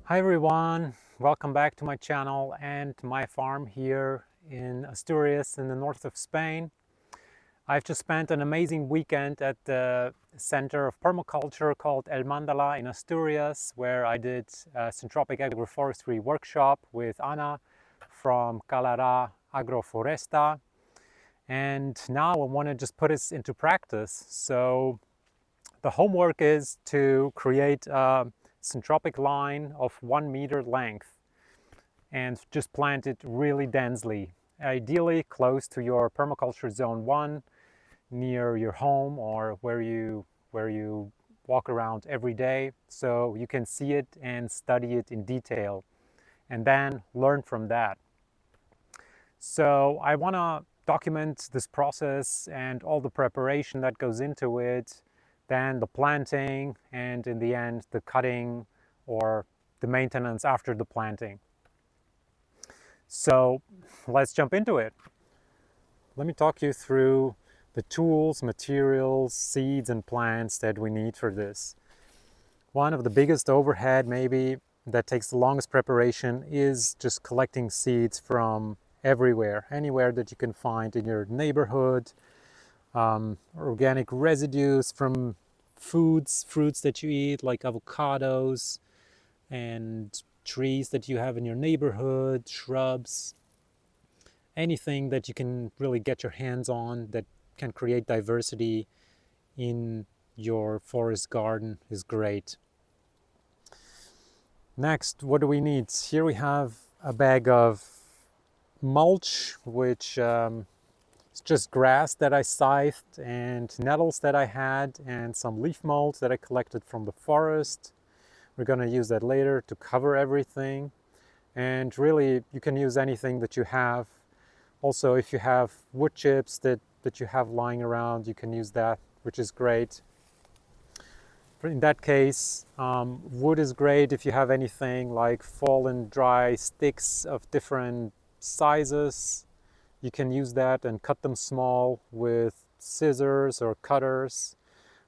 Hi everyone, welcome back to my channel and to my farm here in Asturias in the north of Spain. I've just spent an amazing weekend at the Center of Permaculture called El Mandala in Asturias, where I did a Syntropic agroforestry workshop with Anna from Agroforest. And now I want to just put this into practice. So the homework is to create a Syntropic line of 1 meter length and just plant it really densely, ideally close to your permaculture zone 1, near your home or where you walk around every day, so you can see it and study it in detail and then learn from that. So I want to document this process and all the preparation that goes into it, then the planting, and in the end the cutting or the maintenance after the planting. So let's jump into it. Let me talk you through the tools, materials, seeds and plants that we need for this. One of the biggest overhead maybe that takes the longest preparation is just collecting seeds from everywhere, anywhere that you can find in your neighborhood. Organic residues from fruits that you eat, like avocados, and trees that you have in your neighborhood, shrubs, anything that you can really get your hands on that can create diversity in your forest garden is great. Next, what do we need? Here we have a bag of mulch, which it's just grass that I scythed and nettles that I had and some leaf mold that I collected from the forest. We're going to use that later to cover everything. And really, you can use anything that you have. Also, if you have wood chips that you have lying around, you can use that, which is great. In that case, wood is great if you have anything like fallen dry sticks of different sizes. You can use that and cut them small with scissors or cutters.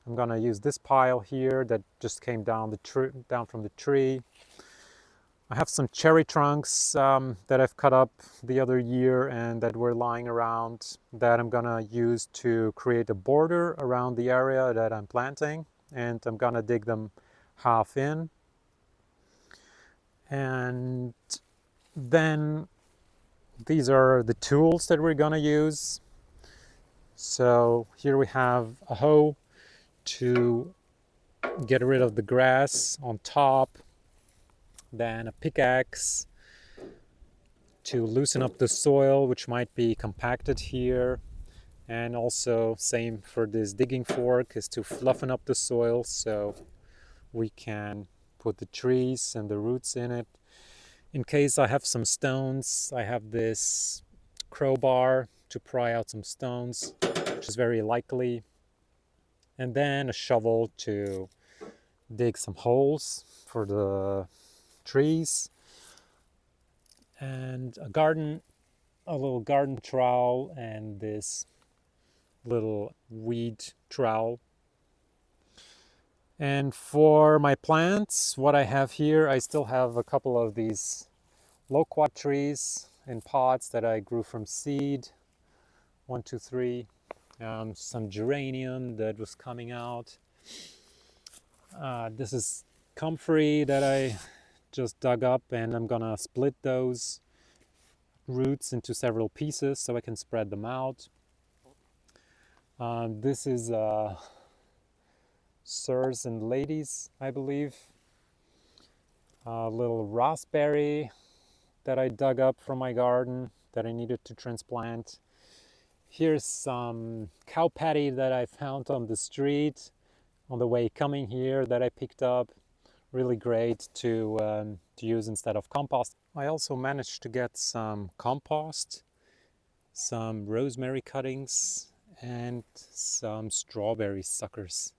I'm gonna use this pile here that just came down from the tree. I have some cherry trunks that I've cut up the other year and that were lying around that I'm gonna use to create a border around the area that I'm planting, and I'm gonna dig them half in. And then these are the tools that we're gonna use. So here we have a hoe to get rid of the grass on top, then a pickaxe to loosen up the soil, which might be compacted here, and also same for this digging fork, is to fluffen up the soil so we can put the trees and the roots in it. In case I have some stones, I have this crowbar to pry out some stones, which is very likely, and then a shovel to dig some holes for the trees, and a little garden trowel, and this little weed trowel. And for my plants, what I have here, I still have a couple of these loquat trees in pots that I grew from seed. 1, 2, 3. Some geranium that was coming out. This is comfrey that I just dug up, and I'm gonna split those roots into several pieces so I can spread them out. This is sirs and ladies, I believe. A little raspberry that I dug up from my garden that I needed to transplant. Here's some cow patty that I found on the street on the way coming here that I picked up. Really great to use instead of compost. I also managed to get some compost, some rosemary cuttings, and some strawberry suckers.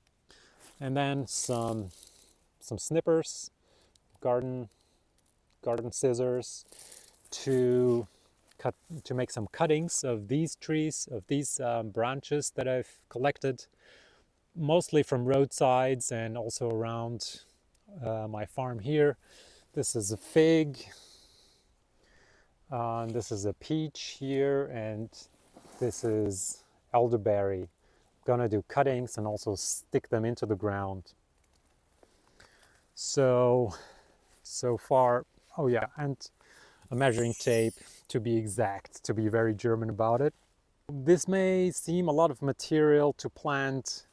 And then some snippers, garden scissors to make some cuttings of these trees, of these branches that I've collected, mostly from roadsides and also around my farm here. This is a fig, and this is a peach here, and this is elderberry. Gonna do cuttings and also stick them into the ground. So far, oh yeah, and a measuring tape to be exact, to be very German about it. This may seem a lot of material to plant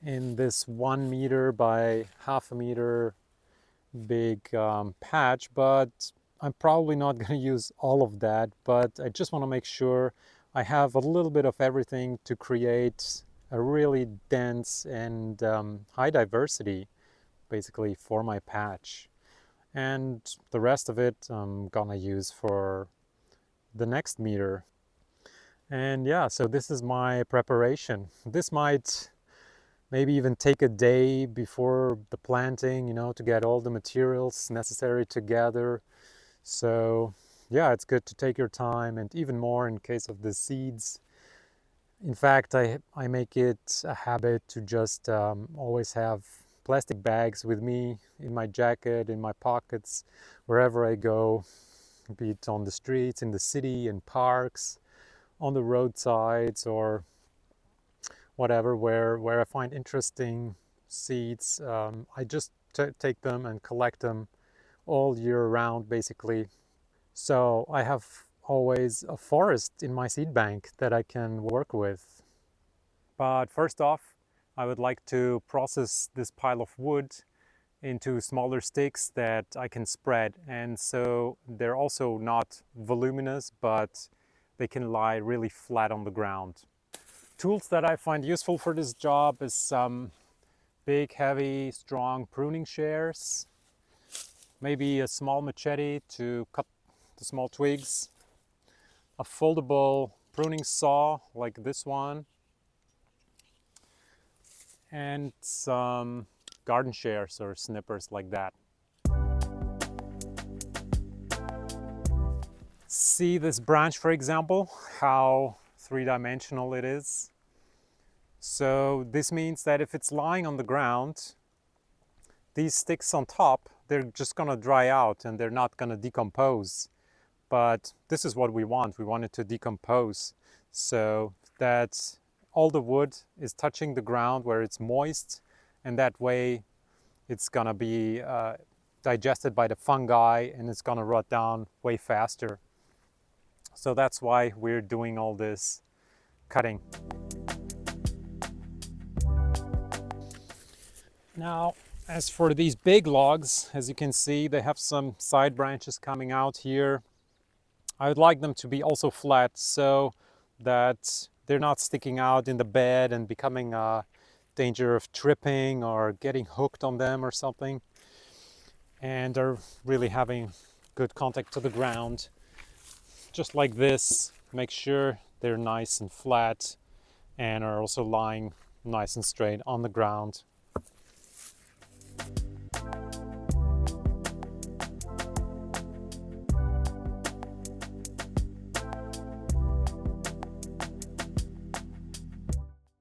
in this 1 meter by half a meter big patch, but I'm probably not going to use all of that, but I just want to make sure I have a little bit of everything to create a really dense and high diversity basically for my patch. And the rest of it I'm gonna use for the next meter. And yeah, so this is my preparation. This might maybe even take a day before the planting, you know, to get all the materials necessary to gather. So yeah, it's good to take your time, and even more in case of the seeds. In fact, I make it a habit to just always have plastic bags with me in my jacket, in my pockets, wherever I go, be it on the streets, in the city, in parks, on the roadsides, or whatever, where I find interesting seeds. I just take them and collect them all year round, basically. So I have always a forest in my seed bank that I can work with. But first off, I would like to process this pile of wood into smaller sticks that I can spread. And so they're also not voluminous, but they can lie really flat on the ground. Tools that I find useful for this job is some big, heavy, strong pruning shears, maybe a small machete to cut the small twigs, a foldable pruning saw like this one, and some garden shears or snippers like that. See this branch, for example, how three-dimensional it is. So this means that if it's lying on the ground, these sticks on top, they're just gonna dry out and they're not gonna decompose. But this is what we want. We want it to decompose so that all the wood is touching the ground where it's moist, and that way it's gonna be digested by the fungi and it's gonna rot down way faster. So that's why we're doing all this cutting. Now, as for these big logs, as you can see, they have some side branches coming out here. I would like them to be also flat so that they're not sticking out in the bed and becoming a danger of tripping or getting hooked on them or something. And are really having good contact to the ground. Just like this, make sure they're nice and flat and are also lying nice and straight on the ground